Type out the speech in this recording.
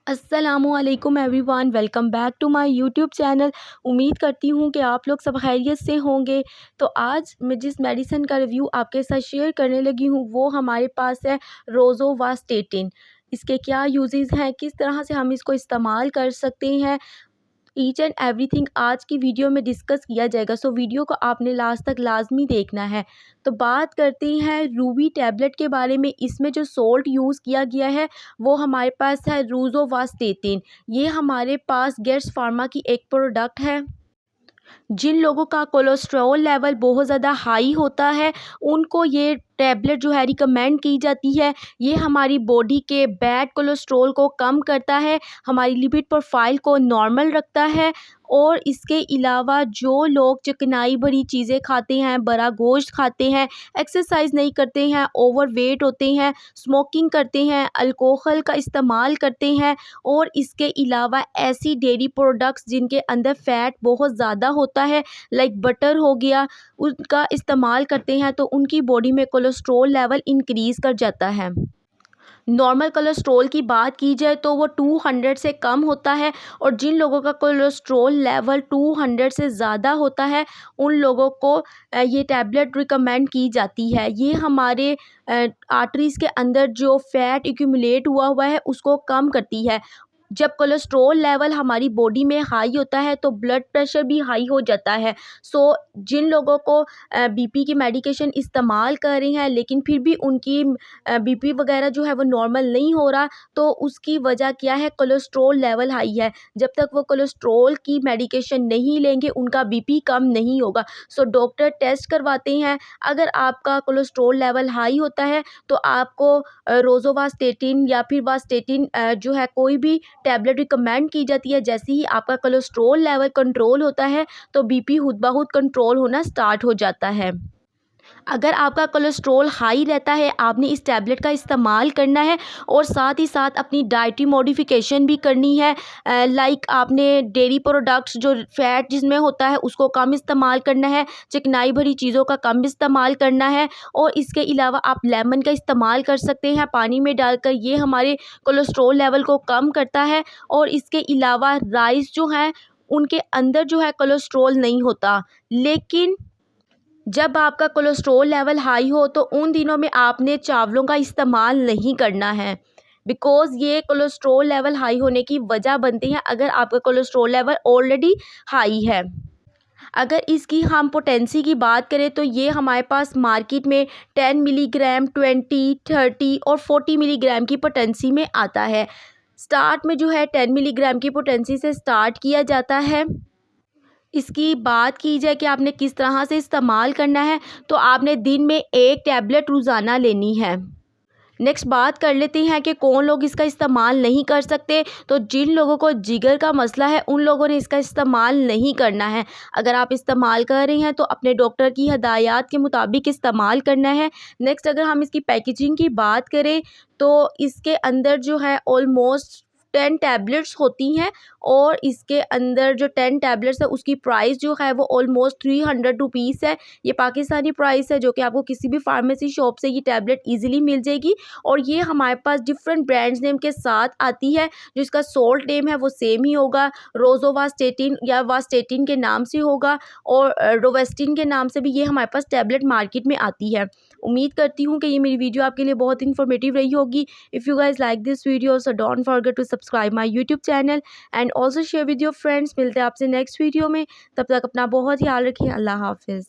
अस्सलामुअलैकुम everyone, welcome back to my YouTube channel. उम्मीद करती हूँ कि आप लोग सब खैरियत से होंगे। तो आज मैं जिस मेडिसिन का रिव्यू आपके साथ शेयर करने लगी हूँ वो हमारे पास है रोज़ोवास्टेटिन। इसके क्या यूजेस हैं, किस तरह से हम इसको इस्तेमाल कर सकते हैं, ईच एंड एवरीथिंग आज की वीडियो में डिस्कस किया जाएगा। सो वीडियो को आपने लास्ट तक लाजमी देखना है। तो बात करते हैं रूबी टैबलेट के बारे में। इसमें जो सोल्ट यूज़ किया गया है वो हमारे पास है रोज़ोवास्टेटिन। ये हमारे पास गेट्स फार्मा की एक प्रोडक्ट है। जिन लोगों का कोलेस्ट्रॉल लेवल बहुत ज़्यादा हाई होता है उनको ये टैबलेट जो है रिकमेंड की जाती है। ये हमारी बॉडी के बैड कोलेस्ट्रॉल को कम करता है, हमारी लिपिड प्रोफाइल को नॉर्मल रखता है। और इसके अलावा जो लोग चिकनाई भरी चीज़ें खाते हैं, बड़ा गोश्त खाते हैं, एक्सरसाइज नहीं करते हैं, ओवरवेट होते हैं, स्मोकिंग करते हैं, अल्कोहल का इस्तेमाल करते हैं और इसके अलावा ऐसी डेयरी प्रोडक्ट्स जिनके अंदर फ़ैट बहुत ज़्यादा होता है लाइक बटर हो गया, उनका इस्तेमाल करते हैं तो उनकी बॉडी में कोलेस्ट्रॉल लेवल इंक्रीज़ कर जाता है। नॉर्मल कोलेस्ट्रॉल की बात की जाए तो वो 200 से कम होता है और जिन लोगों का कोलेस्ट्रॉल लेवल 200 से ज़्यादा होता है उन लोगों को ये टैबलेट रिकमेंड की जाती है। ये हमारे आर्टरीज़ के अंदर जो फैट एक्यूमुलेट हुआ है उसको कम करती है। जब कोलेस्ट्रॉल लेवल हमारी बॉडी में हाई होता है तो ब्लड प्रेशर भी हाई हो जाता है। सो जिन लोगों को बीपी की मेडिकेशन इस्तेमाल कर रहे हैं लेकिन फिर भी उनकी बीपी वगैरह जो है वो नॉर्मल नहीं हो रहा, तो उसकी वजह क्या है, कोलेस्ट्रॉल लेवल हाई है। जब तक वो कोलेस्ट्रॉल की मेडिकेशन नहीं लेंगे उनका बीपी कम नहीं होगा। सो डॉक्टर टेस्ट करवाते हैं। अगर आपका कोलेस्ट्रॉल लेवल हाई होता है तो आपको रोज़ोवास्टेटिन या फिर वास्टेटिन जो है कोई भी टैबलेट रिकमेंड की जाती है। जैसे ही आपका कोलेस्ट्रॉल लेवल कंट्रोल होता है तो बीपी खुद ब खुद कंट्रोल होना स्टार्ट हो जाता है। अगर आपका कोलेस्ट्रॉल हाई रहता है आपने इस टैबलेट का इस्तेमाल करना है और साथ ही साथ अपनी डाइटरी मॉडिफिकेशन भी करनी है। लाइक आपने डेयरी प्रोडक्ट्स जो फैट जिसमें होता है उसको कम इस्तेमाल करना है, चिकनाई भरी चीज़ों का कम इस्तेमाल करना है और इसके अलावा आप लेमन का इस्तेमाल कर सकते हैं पानी में डालकर। ये हमारे कोलेस्ट्रॉल लेवल को कम करता है। और इसके अलावा राइस जो हैं उनके अंदर जो है कोलेस्ट्रॉल नहीं होता, लेकिन जब आपका कोलेस्ट्रॉल लेवल हाई हो तो उन दिनों में आपने चावलों का इस्तेमाल नहीं करना है, बिकॉज़ ये कोलेस्ट्रॉल लेवल हाई होने की वजह बनती है अगर आपका कोलेस्ट्रॉल लेवल ऑलरेडी हाई है। अगर इसकी हम पोटेंसी की बात करें तो ये हमारे पास मार्केट में 10 मिलीग्राम, 20, 30 और 40 मिलीग्राम की पोटेंसी में आता है। स्टार्ट में जो है 10 मिलीग्राम की पोटेंसी से स्टार्ट किया जाता है। इसकी बात की जाए कि आपने किस तरह से इस्तेमाल करना है, तो आपने दिन में 1 टैबलेट रोज़ाना लेनी है। नेक्स्ट बात कर लेते हैं कि कौन लोग इसका इस्तेमाल नहीं कर सकते। तो जिन लोगों को जिगर का मसला है उन लोगों ने इसका इस्तेमाल नहीं करना है। अगर आप इस्तेमाल कर रहे हैं तो अपने डॉक्टर की हदायत के मुताबिक इस्तेमाल करना है। नेक्स्ट अगर हम इसकी पैकेजिंग की बात करें तो इसके अंदर जो है ऑलमोस्ट 10 टैबलेट्स होती हैं और इसके अंदर जो 10 टैबलेट्स है उसकी प्राइस जो है वो ऑलमोस्ट 300 रुपीज़ है। ये पाकिस्तानी प्राइस है जो कि आपको किसी भी फार्मेसी शॉप से ये टैबलेट ईजिली मिल जाएगी। और ये हमारे पास डिफरेंट ब्रांड्स नेम के साथ आती है। जो इसका सोल्ट नेम है वो सेम ही होगा, रोज़ोवास्टेटिन या वास्टेटिन के नाम से होगा और रोवेस्टिन के नाम से भी ये हमारे पास टैबलेट मार्केट में आती है। उम्मीद करती हूँ कि ये मेरी वीडियो आपके लिए बहुत इन्फॉर्मेटिव रही होगी। If you guys like this video so don't forget to subscribe my YouTube channel and also share with your friends. मिलते हैं आपसे नेक्स्ट वीडियो में, तब तक अपना बहुत ख्याल रखिए। अल्लाह हाफिज़।